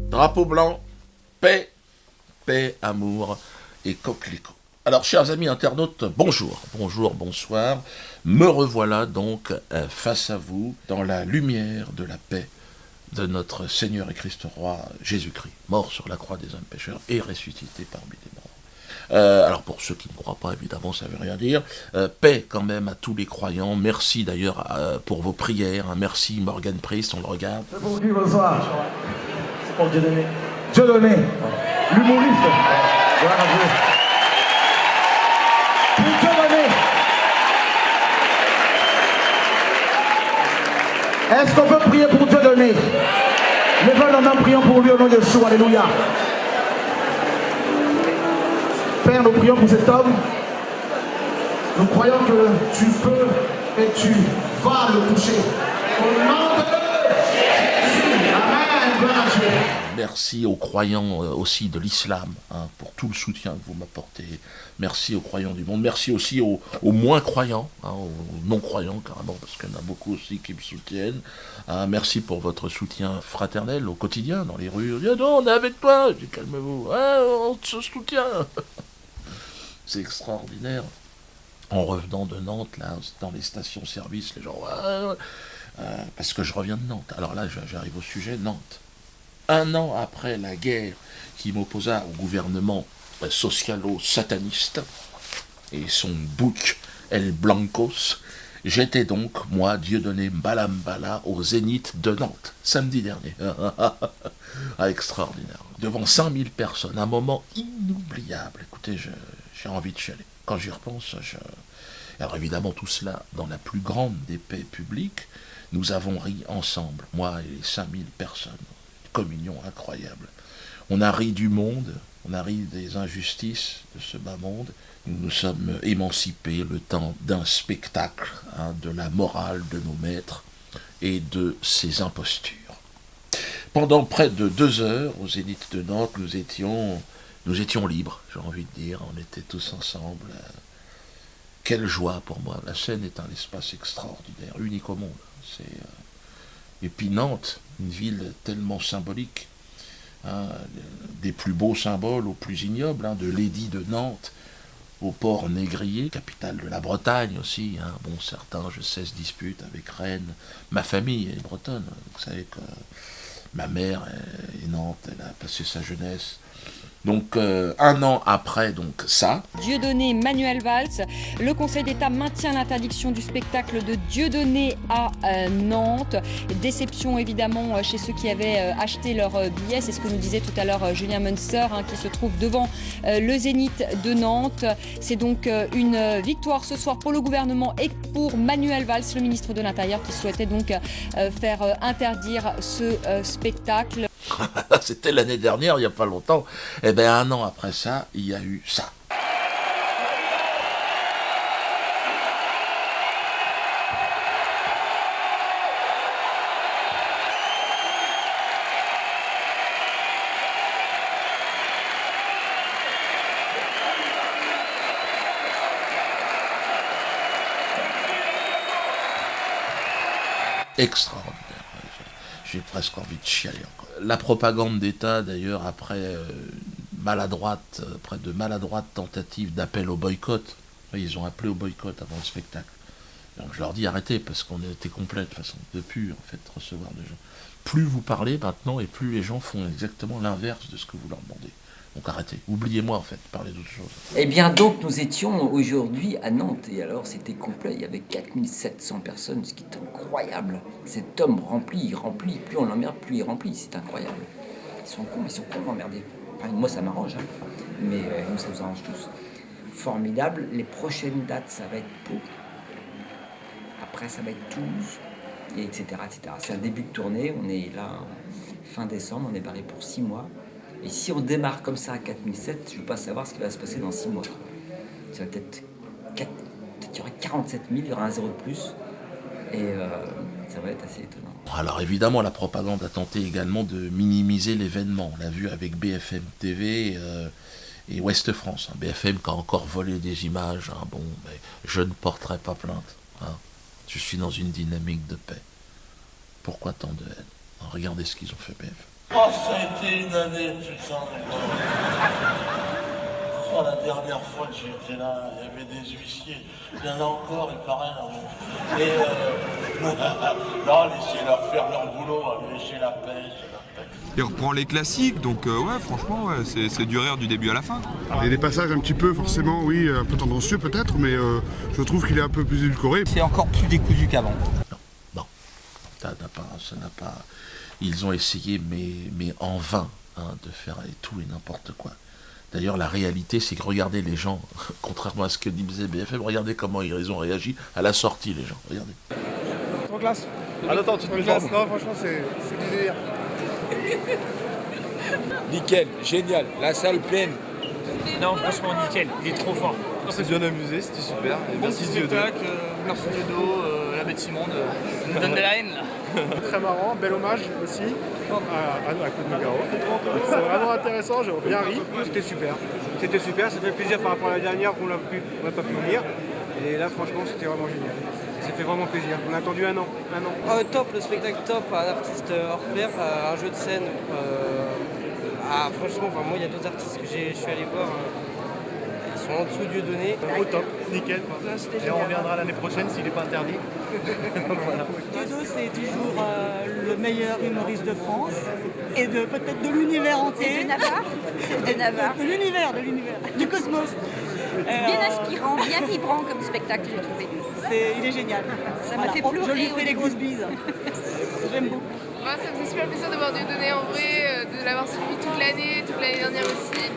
Drapeau blanc, paix, paix, amour et coquelicot. Alors, chers amis internautes, bonjour, bonsoir. Me revoilà donc face à vous dans la lumière de la paix de notre Seigneur et Christ Roi Jésus-Christ, mort sur la croix des hommes pécheurs et ressuscité parmi les morts. Alors pour ceux qui ne croient pas, évidemment, ça ne veut rien dire. Paix quand même à tous les croyants. Merci d'ailleurs pour vos prières. Merci Morgan Priest, on le regarde. C'est pour qui bonsoir? C'est pour Dieudonné. Dieudonné, l'humoriste. Voilà un peu. Pour Dieudonné. Est-ce qu'on peut prier pour Dieudonné? Levez la main, prions pour lui au nom de Yeshua. Alléluia. Père, nous prions pour cet homme. Nous croyons que tu peux et tu vas le toucher. Au nom de Jésus. Amen. Gloire à Dieu. Merci aux croyants aussi de l'islam pour tout le soutien que vous m'apportez. Merci aux croyants du monde. Merci aussi aux moins croyants, aux non-croyants carrément, parce qu'il y en a beaucoup aussi qui me soutiennent. Merci pour votre soutien fraternel au quotidien, dans les rues. Non, on est avec toi. Je dis, calmez-vous. On se soutient. C'est extraordinaire. En revenant de Nantes, là, dans les stations-service, les gens... parce que je reviens de Nantes. Alors là, j'arrive au sujet, Nantes. 1 an après la guerre qui m'opposa au gouvernement socialo-sataniste et son bouc El Blancos, j'étais donc, moi, Dieudonné Mbalambala, au Zénith de Nantes, samedi dernier. Extraordinaire. Devant 5000 personnes, un moment inoubliable. Écoutez, j'ai envie de chialer. Quand j'y repense, Alors évidemment, tout cela dans la plus grande des paix publiques, nous avons ri ensemble, moi et les 5000 personnes. Communion incroyable. On a ri du monde, on a ri des injustices de ce bas monde. Nous nous sommes émancipés le temps d'un spectacle, de la morale de nos maîtres et de ses impostures. Pendant près de 2 heures, au Zénith de Nantes, nous étions libres, j'ai envie de dire. On était tous ensemble. Quelle joie pour moi. La scène est un espace extraordinaire, unique au monde. Et puis Nantes, une ville tellement symbolique, des plus beaux symboles aux plus ignobles, de l'édit de Nantes au port négrier, capitale de la Bretagne aussi. Bon, certains, je sais, se disputent avec Rennes. Ma famille est bretonne. Vous savez que ma mère est Nantes, elle a passé sa jeunesse. Donc 1 an après donc ça. Dieudonné Manuel Valls, le Conseil d'État maintient l'interdiction du spectacle de Dieudonné à Nantes. Déception évidemment chez ceux qui avaient acheté leur billet, c'est ce que nous disait tout à l'heure Julien Munster qui se trouve devant le Zénith de Nantes. C'est donc une victoire ce soir pour le gouvernement et pour Manuel Valls, le ministre de l'Intérieur, qui souhaitait donc faire interdire ce spectacle. C'était l'année dernière, il n'y a pas longtemps. Eh bien, 1 an après ça, il y a eu ça. Extraordinaire. J'ai presque envie de chialer encore. La propagande d'État, d'ailleurs, après de maladroites tentatives d'appel au boycott, ils ont appelé au boycott avant le spectacle. Donc je leur dis arrêtez, parce qu'on était complet de toute façon, de plus en fait recevoir des gens. Plus vous parlez maintenant, et plus les gens font exactement l'inverse de ce que vous leur demandez. Donc arrêtez, oubliez-moi en fait, parlez d'autre chose. Eh bien donc nous étions aujourd'hui à Nantes et alors c'était complet, il y avait 4700 personnes, ce qui est incroyable. Cet homme remplit, plus on l'emmerde, plus il remplit, c'est incroyable. Ils sont cons emmerdés. Enfin, moi ça m'arrange, mais nous ça nous arrange tous. Formidable, les prochaines dates ça va être Pau, après ça va être Toulouse, et etc. C'est un début de tournée, on est là fin décembre, on est barré pour 6 mois. Et si on démarre comme ça à 4007, je ne veux pas savoir ce qui va se passer dans 6 mois. Ça va peut-être il y aura 47 000, il y aura un zéro de plus. Et ça va être assez étonnant. Alors évidemment, la propagande a tenté également de minimiser l'événement. On l'a vu avec BFM TV et Ouest France. BFM qui a encore volé des images. Bon, mais je ne porterai pas plainte. Je suis dans une dynamique de paix. Pourquoi tant de haine? Regardez ce qu'ils ont fait, BFM. Oh, ça a été une année, putain. Oh, la dernière fois que j'étais là, il y avait des huissiers. Il y en a encore, il paraît, là. Et non, laissez-leur faire leur boulot, lécher la pêche. Il reprend les classiques, donc ouais, franchement, ouais, c'est du rire du début à la fin. Il y a des passages un petit peu, forcément, oui, un peu tendancieux peut-être, mais je trouve qu'il est un peu plus édulcoré. C'est encore plus décousu qu'avant. Non, ça n'a pas. Ils ont essayé, mais en vain, hein, de faire tout et n'importe quoi. D'ailleurs, la réalité, c'est que regardez les gens, contrairement à ce que disait BFM, regardez comment ils ont réagi à la sortie, les gens. Regardez. Trop classe. Ah non, tu te mets Classe, non, franchement, c'est du délire. Nickel, génial, la salle pleine. Non, franchement, nickel, il est trop fort. On s'est bien amusé, c'était super. Et Bon petit spectacle, merci Diodo, la bête Simon nous donne de la haine là. Très marrant, bel hommage aussi à Claude Nougaro. C'est vraiment intéressant, j'ai bien ri. C'était super, ça fait plaisir par rapport à la dernière qu'on n'a pas pu venir. Et là franchement c'était vraiment génial. Ça fait vraiment plaisir. On a attendu un an. Top, le spectacle top, un artiste hors pair, un jeu de scène. Franchement, moi il y a d'autres artistes que je suis allé voir. Ils sont en dessous Dieudonné. Au top, nickel. Et on reviendra l'année prochaine s'il n'est pas interdit. Donc voilà. Diodo, c'est toujours le meilleur humoriste de France et peut-être de l'univers entier. Et de Navarre. De l'univers, du cosmos. Bien inspirant, bien vibrant comme spectacle, j'ai trouvé. Il est génial. Ça m'a fait pleurer. Je lui fais des grosses bises. J'aime beaucoup. Moi, ça me faisait super plaisir de voir Dieudonné en vrai, de l'avoir suivi toute l'année dernière aussi.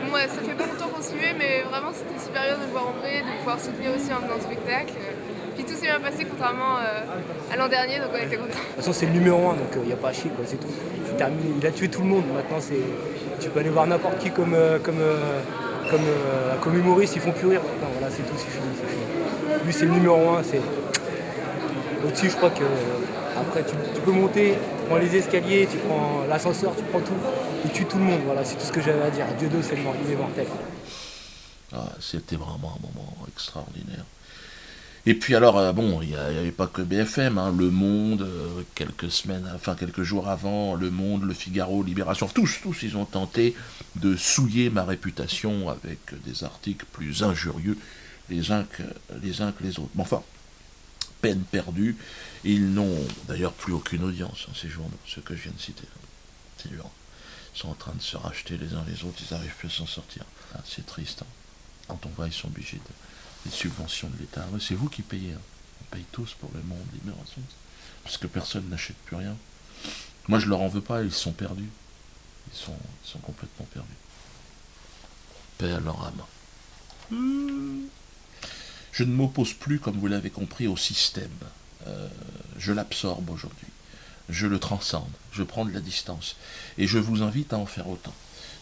Moi, ça fait pas longtemps qu'on suivait, mais vraiment c'était super bien de le voir en vrai, de pouvoir soutenir aussi en venant au spectacle. Puis tout s'est bien passé contrairement à l'an dernier, donc on était contents. De toute façon, c'est le numéro 1, donc il n'y a pas à chier, quoi, c'est tout. C'est terminé. Il a tué tout le monde. Maintenant, tu peux aller voir n'importe qui comme humoriste, ils font plus rire. Non, voilà, c'est tout, c'est fini. Lui, c'est le numéro 1. Au-dessus, je crois que après, tu peux monter, tu prends les escaliers, tu prends l'ascenseur, tu prends tout. Il tue tout le monde. Voilà, c'est tout ce que j'avais à dire. Diodo, il est mortel. C'était vraiment un moment extraordinaire. Et puis alors, bon, il n'y avait pas que BFM, hein, Le Monde, quelques jours avant, Le Monde, Le Figaro, Libération, tous, ils ont tenté de souiller ma réputation avec des articles plus injurieux les uns que les autres. Mais enfin, peine perdue, ils n'ont d'ailleurs plus aucune audience, hein, ces journaux, ceux que je viens de citer. C'est dur. Ils sont en train de se racheter les uns les autres, ils n'arrivent plus à s'en sortir. Ah, c'est triste. Hein. Quand on voit, ils sont obligés des subventions de l'État. C'est vous qui payez. Hein. On paye tous pour Le Monde, Libération. Parce que personne n'achète plus rien. Moi, je leur en veux pas, ils sont perdus. Ils sont complètement perdus. Paix à leur âme. Je ne m'oppose plus, comme vous l'avez compris, au système. Je l'absorbe aujourd'hui. Je le transcende. Je prends de la distance. Et je vous invite à en faire autant.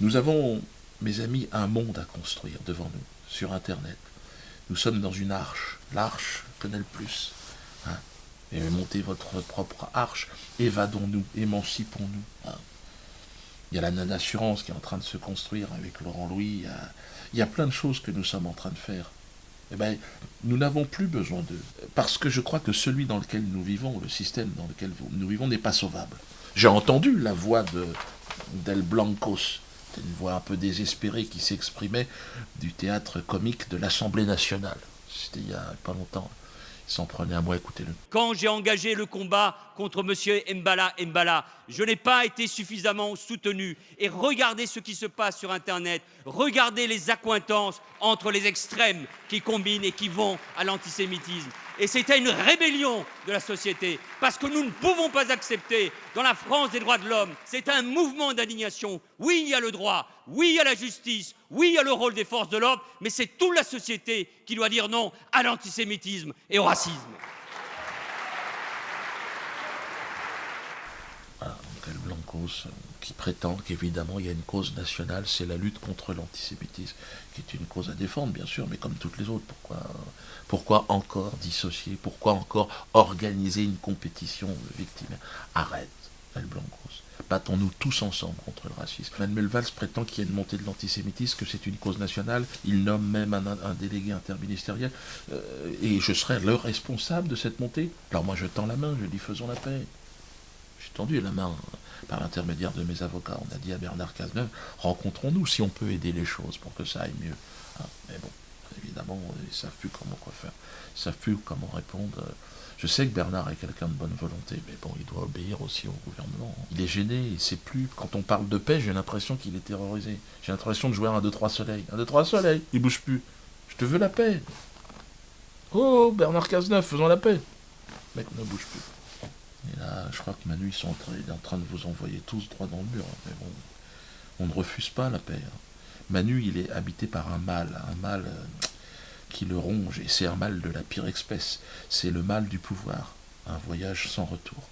Nous avons, mes amis, un monde à construire devant nous, sur Internet. Nous sommes dans une arche. L'arche connaît le plus. Hein. Et montez votre propre arche. Évadons-nous, émancipons-nous. Hein. Il y a la non-assurance qui est en train de se construire avec Laurent Louis. Il y a plein de choses que nous sommes en train de faire. Eh bien, nous n'avons plus besoin d'eux. Parce que je crois que celui dans lequel nous vivons, le système dans lequel nous vivons, n'est pas sauvable. J'ai entendu la voix d'El Blancos, une voix un peu désespérée qui s'exprimait du théâtre comique de l'Assemblée nationale. C'était il n'y a pas longtemps. Il s'en prenait à moi, écoutez-le. Quand j'ai engagé le combat contre M. Mbala, je n'ai pas été suffisamment soutenu. Et regardez ce qui se passe sur Internet. Regardez les accointances entre les extrêmes qui combinent et qui vont à l'antisémitisme. Et c'était une rébellion de la société, parce que nous ne pouvons pas accepter, dans la France des droits de l'homme, c'est un mouvement d'indignation. Oui, il y a le droit, oui, il y a la justice, oui, il y a le rôle des forces de l'ordre, mais c'est toute la société qui doit dire non à l'antisémitisme et au racisme. Voilà, donc El Blancos qui prétend qu'évidemment il y a une cause nationale, c'est la lutte contre l'antisémitisme, qui est une cause à défendre bien sûr, mais comme toutes les autres, pourquoi encore dissocier, pourquoi encore organiser une compétition victimaire? Arrête, El Blancos. Battons-nous tous ensemble contre le racisme. Manuel Valls prétend qu'il y a une montée de l'antisémitisme, que c'est une cause nationale. Il nomme même un délégué interministériel. Et je serai le responsable de cette montée. Alors moi je tends la main, je dis faisons la paix. J'ai tendu la main par l'intermédiaire de mes avocats. On a dit à Bernard Cazeneuve, rencontrons-nous si on peut aider les choses pour que ça aille mieux. Hein, mais bon, évidemment, ils ne savent plus comment quoi faire. Ils ne savent plus comment répondre. Je sais que Bernard est quelqu'un de bonne volonté, mais bon, il doit obéir aussi au gouvernement. Il est gêné, il ne sait plus. Quand on parle de paix, j'ai l'impression qu'il est terrorisé. J'ai l'impression de jouer à 1, 2, 3 soleil. 1, 2, 3 soleil, il bouge plus. Je te veux la paix. Oh, Bernard Cazeneuve, faisons la paix. Le mec ne bouge plus. Et là, je crois que Manu, il est en train de vous envoyer tous droit dans le mur. Mais bon, on ne refuse pas la paix. Manu, il est habité par un mal qui le ronge, et c'est un mal de la pire espèce. C'est le mal du pouvoir, un voyage sans retour.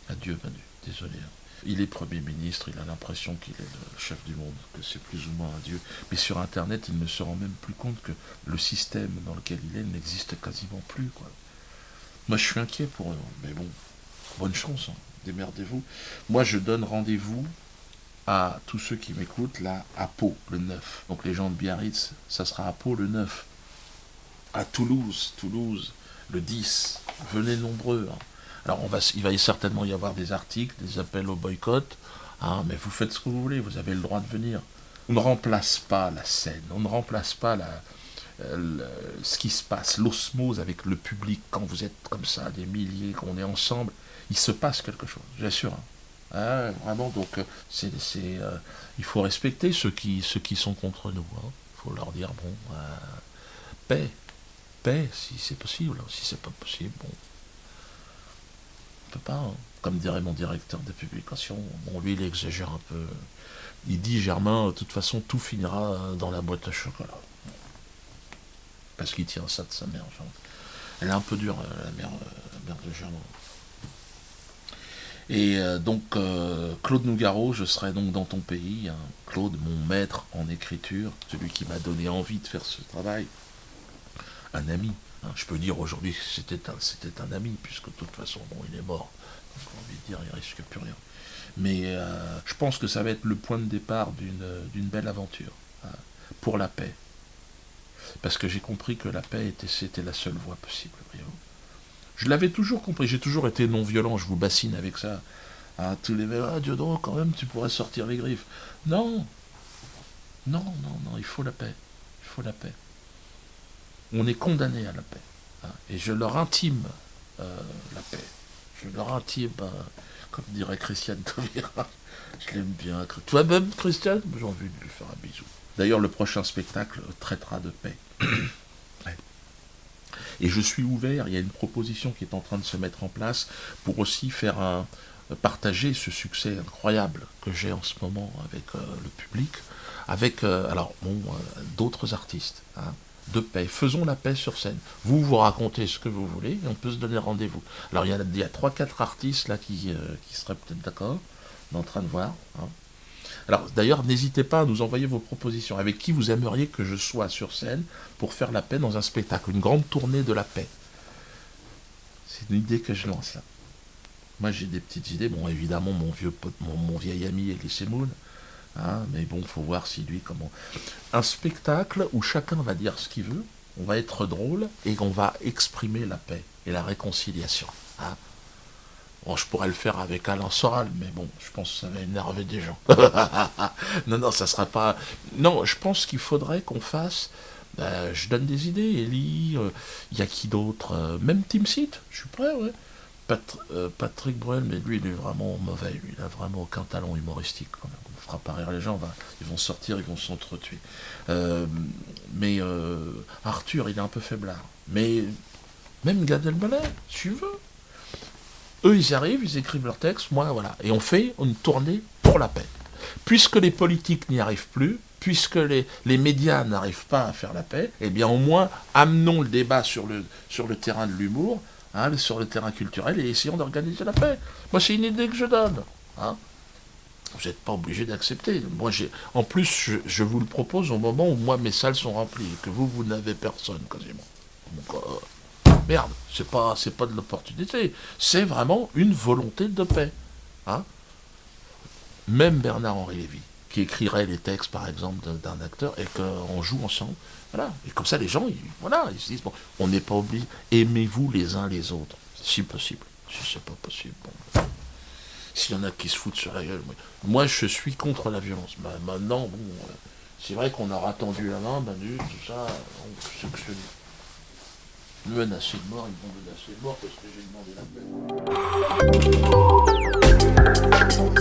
Adieu Manu, désolé. Il est Premier ministre, il a l'impression qu'il est le chef du monde, que c'est plus ou moins un dieu. Mais sur Internet, il ne se rend même plus compte que le système dans lequel il est n'existe quasiment plus, quoi. Moi, je suis inquiet pour eux, mais bon, bonne chance, hein. Démerdez-vous. Moi, je donne rendez-vous à tous ceux qui m'écoutent, là, à Pau, le 9. Donc les gens de Biarritz, ça sera à Pau le 9. À Toulouse, le 10. Venez nombreux. Hein. Alors il va certainement y avoir des articles, des appels au boycott, hein, mais vous faites ce que vous voulez, vous avez le droit de venir. On ne remplace pas la scène, on ne remplace pas ce qui se passe, l'osmose avec le public, quand vous êtes comme ça, des milliers, qu'on est ensemble, il se passe quelque chose, j'assure. Hein. Ah, vraiment, donc il faut respecter ceux qui sont contre nous. Hein. Il faut leur dire, bon, paix, si c'est possible. Si c'est pas possible, bon, on peut pas. Hein. Comme dirait mon directeur de publication, bon, lui, il exagère un peu. Il dit, Germain, de toute façon, tout finira dans la boîte à chocolat. Parce qu'il tient ça de sa mère. Genre. Elle est un peu dure, la mère de Germain. Et donc, Claude Nougaro, je serai donc dans ton pays. Hein. Claude, mon maître en écriture, celui qui m'a donné envie de faire ce travail. Un ami. Hein. Je peux dire aujourd'hui que c'était un ami, puisque de toute façon, bon, il est mort. Donc, on va dire, il risque plus rien. Mais je pense que ça va être le point de départ d'une belle aventure. Hein, pour la paix. Parce que j'ai compris que la paix c'était la seule voie possible. Voyez-vous. Je l'avais toujours compris, j'ai toujours été non-violent, je vous bassine avec ça. Ah, tous les mecs, ah, Dieudonné, quand même, tu pourrais sortir les griffes. Non, il faut la paix. Il faut la paix. On est condamné à la paix. Hein, et je leur intime la paix. Je leur intime, comme dirait Christiane Taubira, je l'aime bien. Toi-même, Christiane, j'ai envie de lui faire un bisou. D'ailleurs, le prochain spectacle traitera de paix. Ouais. Et je suis ouvert, il y a une proposition qui est en train de se mettre en place pour aussi partager ce succès incroyable que j'ai en ce moment avec le public, avec d'autres artistes, hein, de paix. Faisons la paix sur scène. Vous racontez ce que vous voulez et on peut se donner rendez-vous. Alors il y a 3-4 artistes là qui seraient peut-être d'accord, on est en train de voir. Hein. Alors d'ailleurs, n'hésitez pas à nous envoyer vos propositions. Avec qui vous aimeriez que je sois sur scène pour faire la paix dans un spectacle, une grande tournée de la paix. C'est une idée que je lance là. Moi j'ai des petites idées. Bon, évidemment, mon vieil ami Elie Moon. Hein, mais bon, faut voir si lui comment. Un spectacle où chacun va dire ce qu'il veut, on va être drôle et on va exprimer la paix et la réconciliation. Hein. Bon, je pourrais le faire avec Alain Soral, mais bon, je pense que ça va énerver des gens. Non, ça sera pas... Non, je pense qu'il faudrait qu'on fasse... je donne des idées, Elie, y a qui d'autre même Tim Seat, je suis prêt, ouais. Patrick Bruel, mais lui, il est vraiment mauvais, lui, il a vraiment aucun talent humoristique, quand même. On fera pas rire les gens, ils vont sortir, ils vont s'entretuer. Mais Arthur, il est un peu faiblard. Mais même Gad Elmaleh, si tu veux. Eux, ils arrivent, ils écrivent leurs textes, moi, voilà. Et on fait une tournée pour la paix. Puisque les politiques n'y arrivent plus, puisque les médias n'arrivent pas à faire la paix, eh bien, au moins, amenons le débat sur le terrain de l'humour, hein, sur le terrain culturel, et essayons d'organiser la paix. Moi, c'est une idée que je donne. Hein. Vous n'êtes pas obligé d'accepter. Moi, en plus, je vous le propose au moment où, moi, mes salles sont remplies, et que vous n'avez personne, quasiment. Donc, merde, c'est pas de l'opportunité, c'est vraiment une volonté de paix. Hein. Même Bernard-Henri Lévy, qui écrirait les textes, par exemple, d'un acteur, et qu'on joue ensemble, voilà. Et comme ça, les gens, ils se disent, bon, on n'est pas obligé, aimez-vous les uns les autres, si possible. Si c'est pas possible, bon. s'il y en a qui se foutent sur la gueule, moi je suis contre la violence. Maintenant, bon, c'est vrai qu'on aura tendu la main, Manu, tout ça, c'est ce que je te dis. Menacer de mort, ils vont menacer de mort parce que j'ai demandé la paix.